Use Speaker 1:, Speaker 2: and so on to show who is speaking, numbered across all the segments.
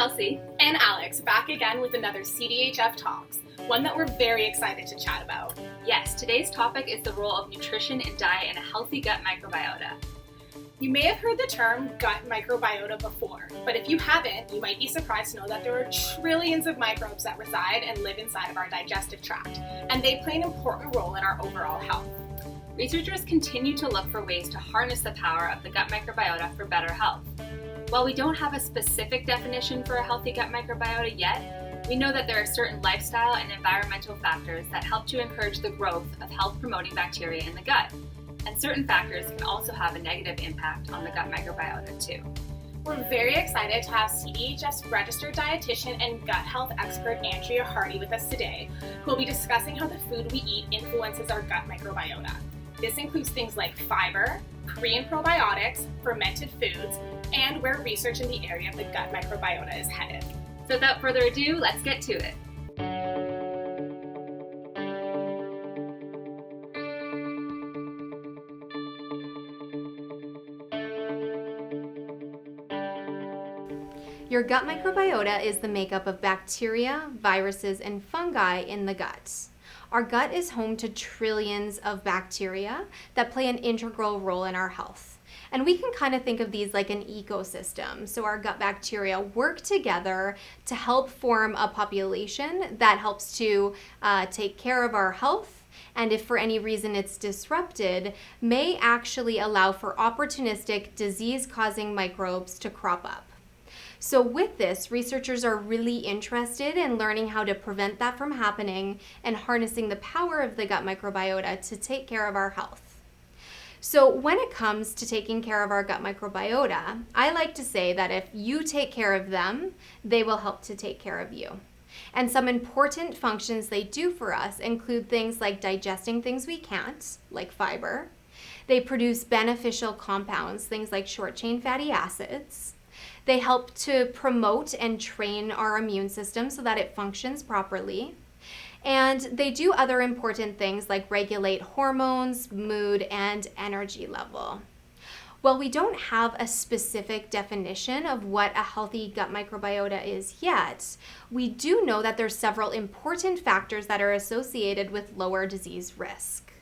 Speaker 1: Kelsey
Speaker 2: and Alex back again with another CDHF Talks, one that we're very excited to chat about.
Speaker 1: Yes, today's topic is the role of nutrition and diet in a healthy gut microbiota.
Speaker 2: You may have heard the term gut microbiota before, but if you haven't, you might be surprised to know that there are trillions of microbes that reside and live inside of our digestive tract, and they play an important role in our overall health.
Speaker 1: Researchers continue to look for ways to harness the power of the gut microbiota for better health. While we don't have a specific definition for a healthy gut microbiota yet, we know that there are certain lifestyle and environmental factors that help to encourage the growth of health-promoting bacteria in the gut. And certain factors can also have a negative impact on the gut microbiota too.
Speaker 2: We're very excited to have CDHF's registered dietitian and gut health expert Andrea Hardy with us today, who will be discussing how the food we eat influences our gut microbiota. This includes things like fiber, pre and probiotics, fermented foods, and where research in the area of the gut microbiota is headed.
Speaker 1: So without further ado, let's get to it.
Speaker 3: Your gut microbiota is the makeup of bacteria, viruses, and fungi in the gut. Our gut is home to trillions of bacteria that play an integral role in our health. And we can kind of think of these like an ecosystem. So our gut bacteria work together to help form a population that helps to take care of our health. And if for any reason it's disrupted, may actually allow for opportunistic disease-causing microbes to crop up. So with this, researchers are really interested in learning how to prevent that from happening and harnessing the power of the gut microbiota to take care of our health. So when it comes to taking care of our gut microbiota, I like to say that if you take care of them, they will help to take care of you. And some important functions they do for us include things like digesting things we can't, like fiber. They produce beneficial compounds, things like short-chain fatty acids. They help to promote and train our immune system so that it functions properly. And they do other important things like regulate hormones, mood, and energy level. While we don't have a specific definition of what a healthy gut microbiota is yet, we do know that there's several important factors that are associated with lower disease risk.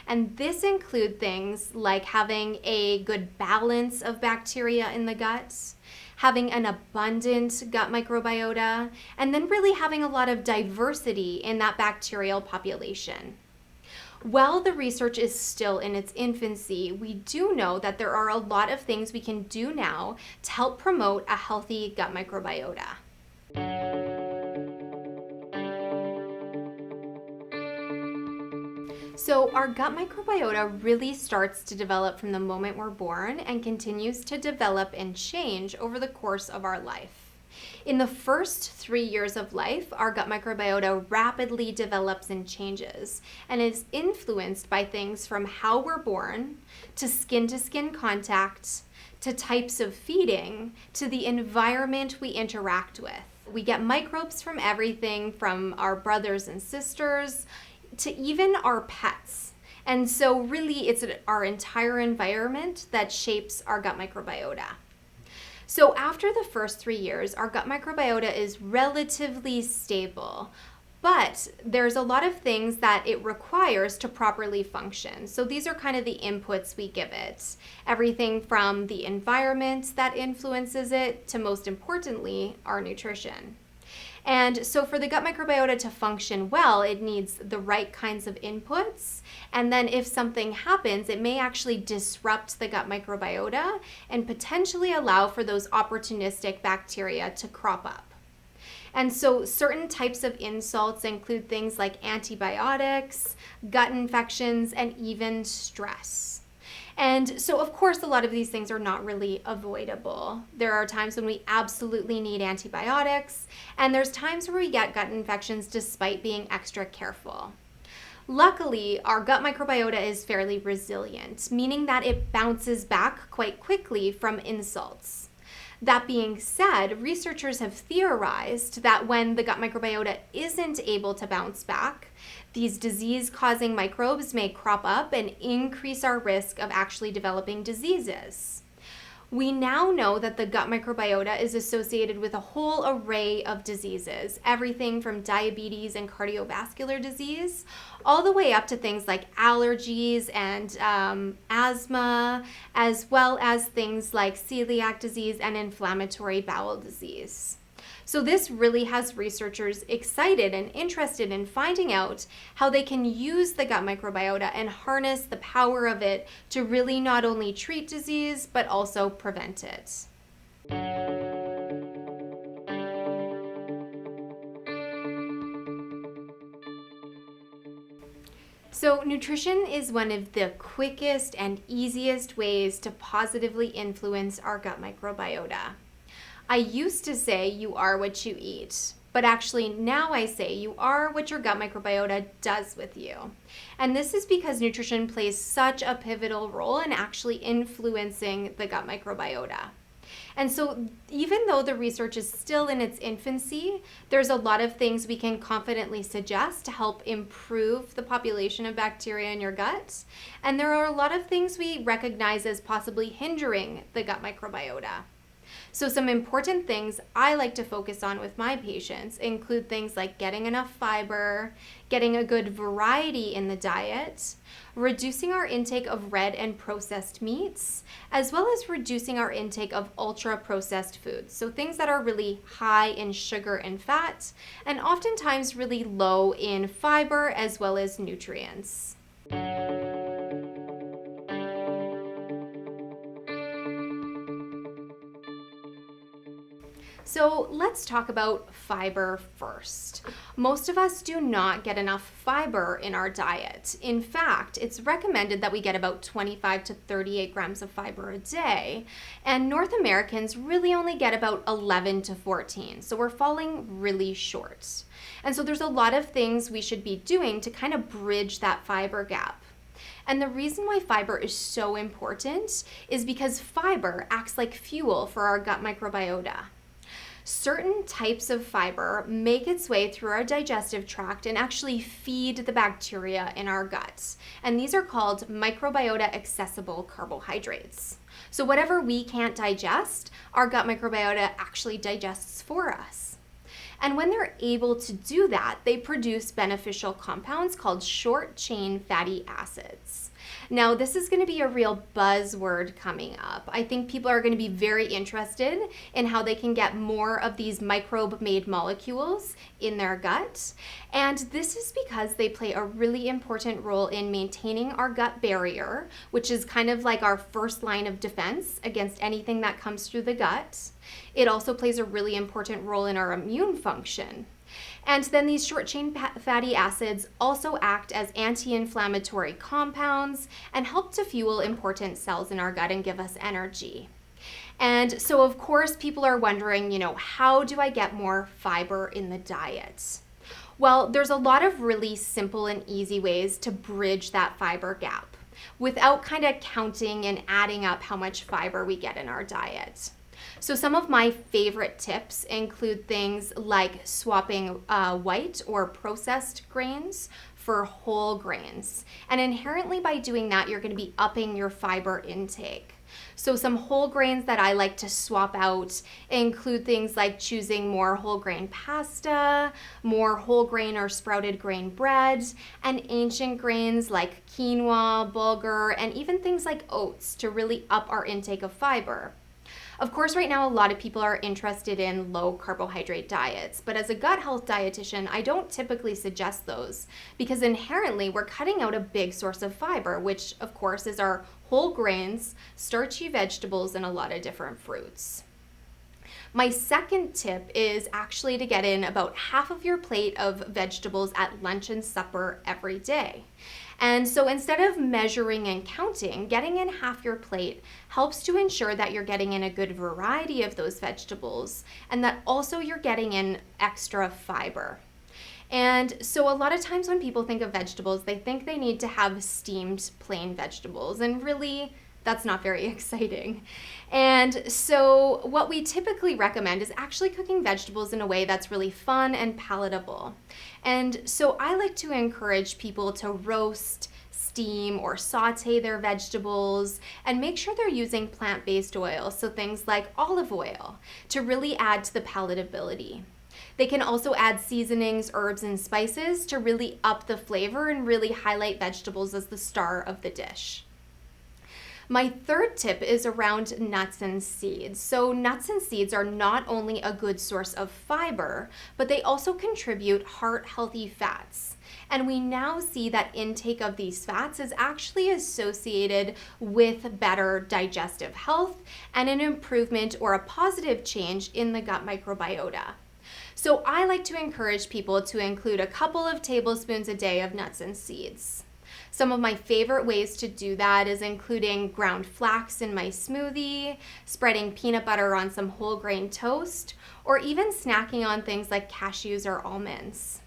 Speaker 3: And this include things like having a good balance of bacteria in the gut, having an abundant gut microbiota, and then really having a lot of diversity in that bacterial population. While the research is still in its infancy, we do know that there are a lot of things we can do now to help promote a healthy gut microbiota. So our gut microbiota really starts to develop from the moment we're born and continues to develop and change over the course of our life. In the first 3 years of life, our gut microbiota rapidly develops and changes and is influenced by things from how we're born, to skin contact, to types of feeding, to the environment we interact with. We get microbes from everything from our brothers and sisters, to even our pets. And so really it's our entire environment that shapes our gut microbiota. So after the first 3 years, our gut microbiota is relatively stable, but there's a lot of things that it requires to properly function. So these are kind of the inputs we give it. Everything from the environment that influences it to, most importantly, our nutrition. And so for the gut microbiota to function well, it needs the right kinds of inputs. And then if something happens, it may actually disrupt the gut microbiota and potentially allow for those opportunistic bacteria to crop up. And so certain types of insults include things like antibiotics, gut infections, and even stress. And so, of course, a lot of these things are not really avoidable. There are times when we absolutely need antibiotics, and there's times where we get gut infections despite being extra careful. Luckily, our gut microbiota is fairly resilient, meaning that it bounces back quite quickly from insults. That being said, researchers have theorized that when the gut microbiota isn't able to bounce back, these disease-causing microbes may crop up and increase our risk of actually developing diseases. We now know that the gut microbiota is associated with a whole array of diseases, everything from diabetes and cardiovascular disease, all the way up to things like allergies and asthma, as well as things like celiac disease and inflammatory bowel disease. So this really has researchers excited and interested in finding out how they can use the gut microbiota and harness the power of it to really not only treat disease, but also prevent it. So nutrition is one of the quickest and easiest ways to positively influence our gut microbiota. I used to say you are what you eat, but actually now I say you are what your gut microbiota does with you. And this is because nutrition plays such a pivotal role in actually influencing the gut microbiota. And so even though the research is still in its infancy, there's a lot of things we can confidently suggest to help improve the population of bacteria in your gut. And there are a lot of things we recognize as possibly hindering the gut microbiota. So some important things I like to focus on with my patients include things like getting enough fiber, getting a good variety in the diet, reducing our intake of red and processed meats, as well as reducing our intake of ultra-processed foods. So things that are really high in sugar and fat, and oftentimes really low in fiber as well as nutrients. So let's talk about fiber first. Most of us do not get enough fiber in our diet. In fact, it's recommended that we get about 25 to 38 grams of fiber a day, and North Americans really only get about 11 to 14, so we're falling really short. And so there's a lot of things we should be doing to kind of bridge that fiber gap. And the reason why fiber is so important is because fiber acts like fuel for our gut microbiota. Certain types of fiber make its way through our digestive tract and actually feed the bacteria in our guts. And these are called microbiota accessible carbohydrates. So whatever we can't digest, our gut microbiota actually digests for us. And when they're able to do that, they produce beneficial compounds called short-chain fatty acids. Now, this is going to be a real buzzword coming up. I think people are going to be very interested in how they can get more of these microbe-made molecules in their gut. And this is because they play a really important role in maintaining our gut barrier, which is kind of like our first line of defense against anything that comes through the gut. It also plays a really important role in our immune function. And then these short-chain fatty acids also act as anti-inflammatory compounds and help to fuel important cells in our gut and give us energy. And so, of course, people are wondering, how do I get more fiber in the diet? Well, there's a lot of really simple and easy ways to bridge that fiber gap without kind of counting and adding up how much fiber we get in our diet. So some of my favorite tips include things like swapping white or processed grains for whole grains. And inherently by doing that, you're going to be upping your fiber intake. So some whole grains that I like to swap out include things like choosing more whole grain pasta, more whole grain or sprouted grain bread, and ancient grains like quinoa, bulgur, and even things like oats to really up our intake of fiber. Of course, right now, a lot of people are interested in low carbohydrate diets, but as a gut health dietitian, I don't typically suggest those because inherently we're cutting out a big source of fiber, which of course is our whole grains, starchy vegetables, and a lot of different fruits. My second tip is actually to get in about half of your plate of vegetables at lunch and supper every day. And so instead of measuring and counting, getting in half your plate helps to ensure that you're getting in a good variety of those vegetables and that also you're getting in extra fiber. And so a lot of times when people think of vegetables, they think they need to have steamed plain vegetables, and really that's not very exciting. And so what we typically recommend is actually cooking vegetables in a way that's really fun and palatable. And so I like to encourage people to roast, steam or saute their vegetables, and make sure they're using plant-based oils, so things like olive oil, to really add to the palatability. They can also add seasonings, herbs, and spices to really up the flavor and really highlight vegetables as the star of the dish. My third tip is around nuts and seeds. So nuts and seeds are not only a good source of fiber, but they also contribute heart-healthy fats. And we now see that intake of these fats is actually associated with better digestive health and an improvement or a positive change in the gut microbiota. So I like to encourage people to include a couple of tablespoons a day of nuts and seeds. Some of my favorite ways to do that is including ground flax in my smoothie, spreading peanut butter on some whole grain toast, or even snacking on things like cashews or almonds.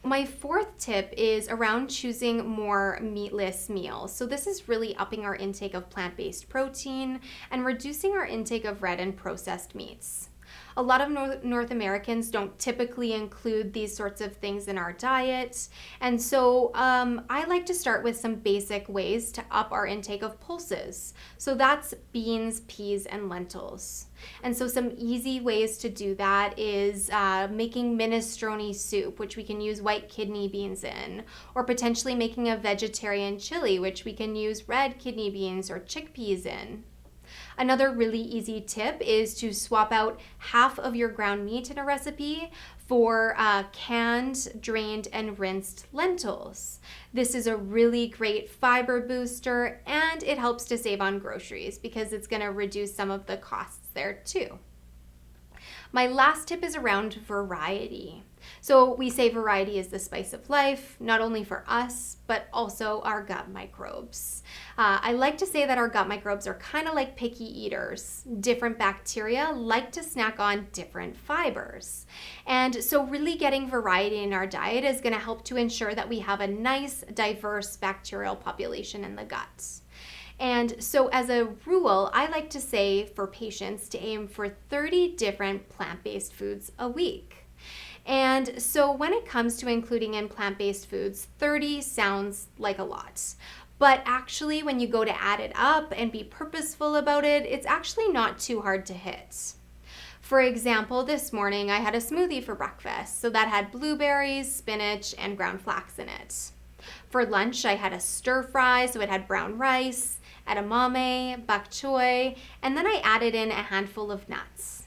Speaker 3: My fourth tip is around choosing more meatless meals. So this is really upping our intake of plant-based protein and reducing our intake of red and processed meats. A lot of North Americans don't typically include these sorts of things in our diet, and so I like to start with some basic ways to up our intake of pulses. So that's beans, peas, and lentils. And so some easy ways to do that is making minestrone soup, which we can use white kidney beans in, or potentially making a vegetarian chili, which we can use red kidney beans or chickpeas in. Another really easy tip is to swap out half of your ground meat in a recipe for canned, drained, and rinsed lentils. This is a really great fiber booster, and it helps to save on groceries because it's going to reduce some of the costs there too. My last tip is around variety. So we say variety is the spice of life, not only for us, but also our gut microbes. I like to say that our gut microbes are kind of like picky eaters. Different bacteria like to snack on different fibers. And so really getting variety in our diet is going to help to ensure that we have a nice, diverse bacterial population in the gut. And so as a rule, I like to say for patients to aim for 30 different plant-based foods a week. And so when it comes to including in plant-based foods, 30 sounds like a lot. But actually, when you go to add it up and be purposeful about it, it's actually not too hard to hit. For example, this morning I had a smoothie for breakfast. So that had blueberries, spinach, and ground flax in it. For lunch, I had a stir fry, so it had brown rice, edamame, bok choy, and then I added in a handful of nuts.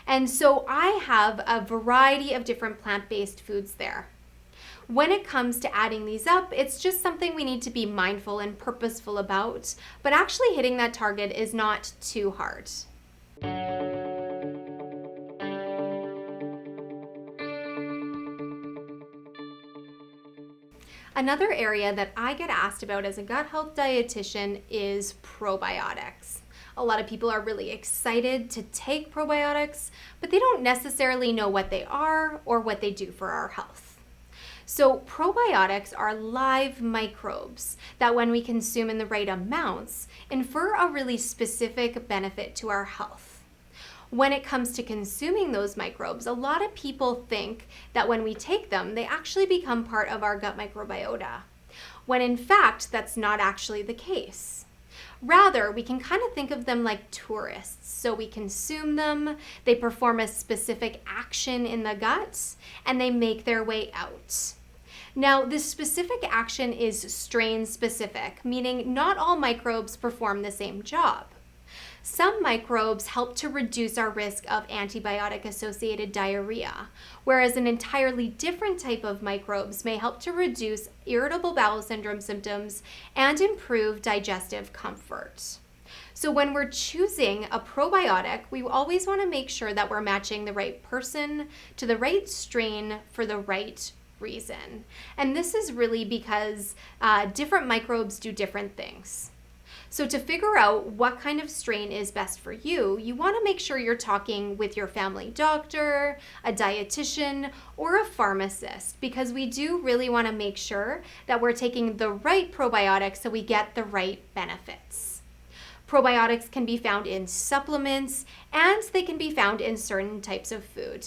Speaker 3: And so I have a variety of different plant-based foods there. When it comes to adding these up, it's just something we need to be mindful and purposeful about, but actually hitting that target is not too hard. Another area that I get asked about as a gut health dietitian is probiotics. A lot of people are really excited to take probiotics, but they don't necessarily know what they are or what they do for our health. So probiotics are live microbes that when we consume in the right amounts, infer a really specific benefit to our health. When it comes to consuming those microbes, a lot of people think that when we take them, they actually become part of our gut microbiota, when in fact, that's not actually the case. Rather, we can kind of think of them like tourists. So we consume them, they perform a specific action in the gut, and they make their way out. Now, this specific action is strain specific, meaning not all microbes perform the same job. Some microbes help to reduce our risk of antibiotic-associated diarrhea, whereas an entirely different type of microbes may help to reduce irritable bowel syndrome symptoms and improve digestive comfort. So when we're choosing a probiotic, we always want to make sure that we're matching the right person to the right strain for the right reason. And this is really because different microbes do different things. So to figure out what kind of strain is best for you, you want to make sure you're talking with your family doctor, a dietitian, or a pharmacist, because we do really want to make sure that we're taking the right probiotics so we get the right benefits. Probiotics can be found in supplements, and they can be found in certain types of food.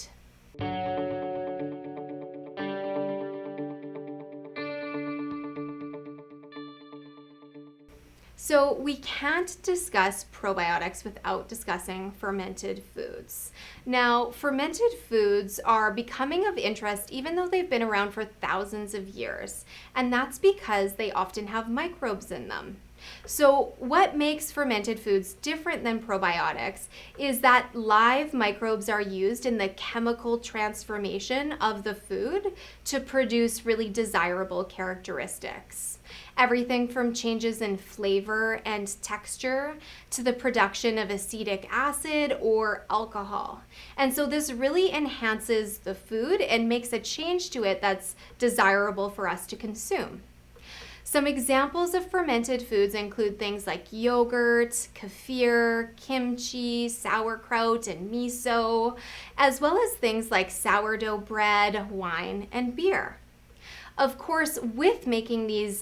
Speaker 3: So we can't discuss probiotics without discussing fermented foods. Now, fermented foods are becoming of interest even though they've been around for thousands of years, and that's because they often have microbes in them. So what makes fermented foods different than probiotics is that live microbes are used in the chemical transformation of the food to produce really desirable characteristics. Everything from changes in flavor and texture to the production of acetic acid or alcohol. And so this really enhances the food and makes a change to it that's desirable for us to consume. Some examples of fermented foods include things like yogurt, kefir, kimchi, sauerkraut, and miso, as well as things like sourdough bread, wine, and beer. Of course, with making these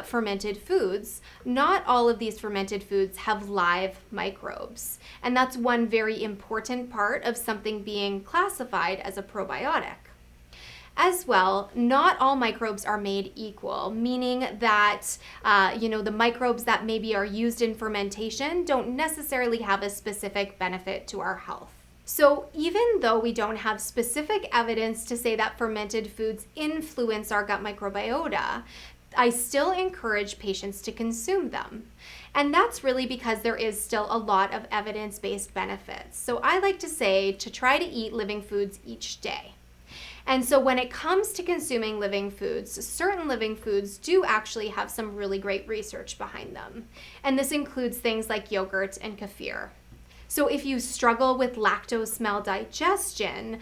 Speaker 3: fermented foods, not all of these fermented foods have live microbes. And that's one very important part of something being classified as a probiotic. As well, not all microbes are made equal, meaning that the microbes that maybe are used in fermentation don't necessarily have a specific benefit to our health. So even though we don't have specific evidence to say that fermented foods influence our gut microbiota, I still encourage patients to consume them. And that's really because there is still a lot of evidence-based benefits. So I like to say to try to eat living foods each day. And so when it comes to consuming living foods, certain living foods do actually have some really great research behind them. And this includes things like yogurt and kefir. So if you struggle with lactose maldigestion,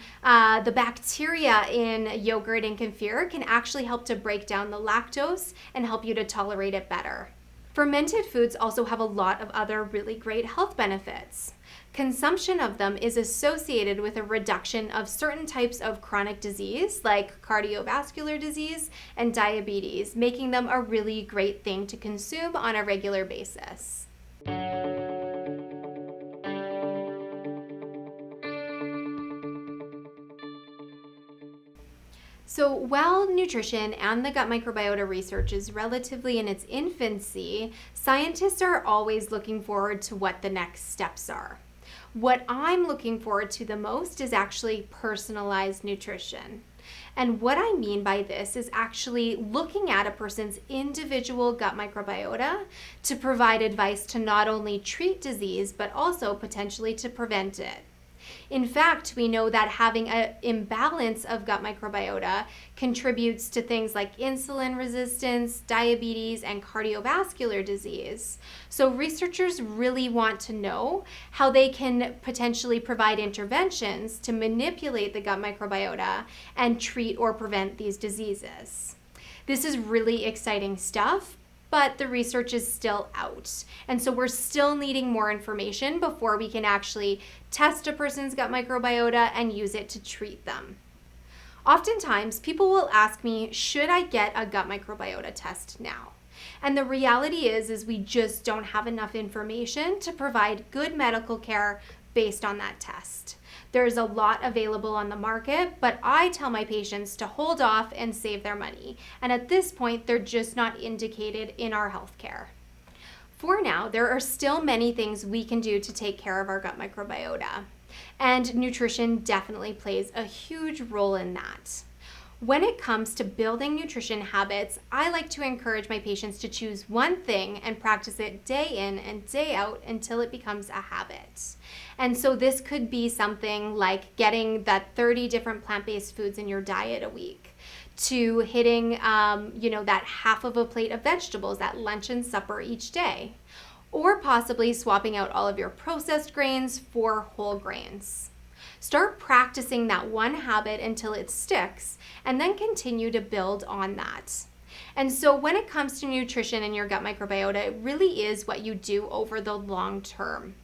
Speaker 3: the bacteria in yogurt and kefir can actually help to break down the lactose and help you to tolerate it better. Fermented foods also have a lot of other really great health benefits. Consumption of them is associated with a reduction of certain types of chronic disease like cardiovascular disease and diabetes, making them a really great thing to consume on a regular basis. So while nutrition and the gut microbiota research is relatively in its infancy, scientists are always looking forward to what the next steps are. What I'm looking forward to the most is actually personalized nutrition. And what I mean by this is actually looking at a person's individual gut microbiota to provide advice to not only treat disease, but also potentially to prevent it. In fact, we know that having an imbalance of gut microbiota contributes to things like insulin resistance, diabetes, and cardiovascular disease. So researchers really want to know how they can potentially provide interventions to manipulate the gut microbiota and treat or prevent these diseases. This is really exciting stuff, but the research is still out. And so we're still needing more information before we can actually test a person's gut microbiota and use it to treat them. Oftentimes, people will ask me, should I get a gut microbiota test now? And the reality is we just don't have enough information to provide good medical care based on that test. There's a lot available on the market, but I tell my patients to hold off and save their money. And at this point, they're just not indicated in our healthcare. For now, there are still many things we can do to take care of our gut microbiota. And nutrition definitely plays a huge role in that. When it comes to building nutrition habits, I like to encourage my patients to choose one thing and practice it day in and day out until it becomes a habit. And so this could be something like getting that 30 different plant-based foods in your diet a week, to hitting that half of a plate of vegetables at lunch and supper each day, or possibly swapping out all of your processed grains for whole grains. Start practicing that one habit until it sticks, and then continue to build on that. And so when it comes to nutrition and your gut microbiota, it really is what you do over the long term.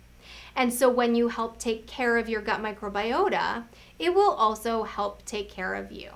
Speaker 3: And so when you help take care of your gut microbiota, it will also help take care of you.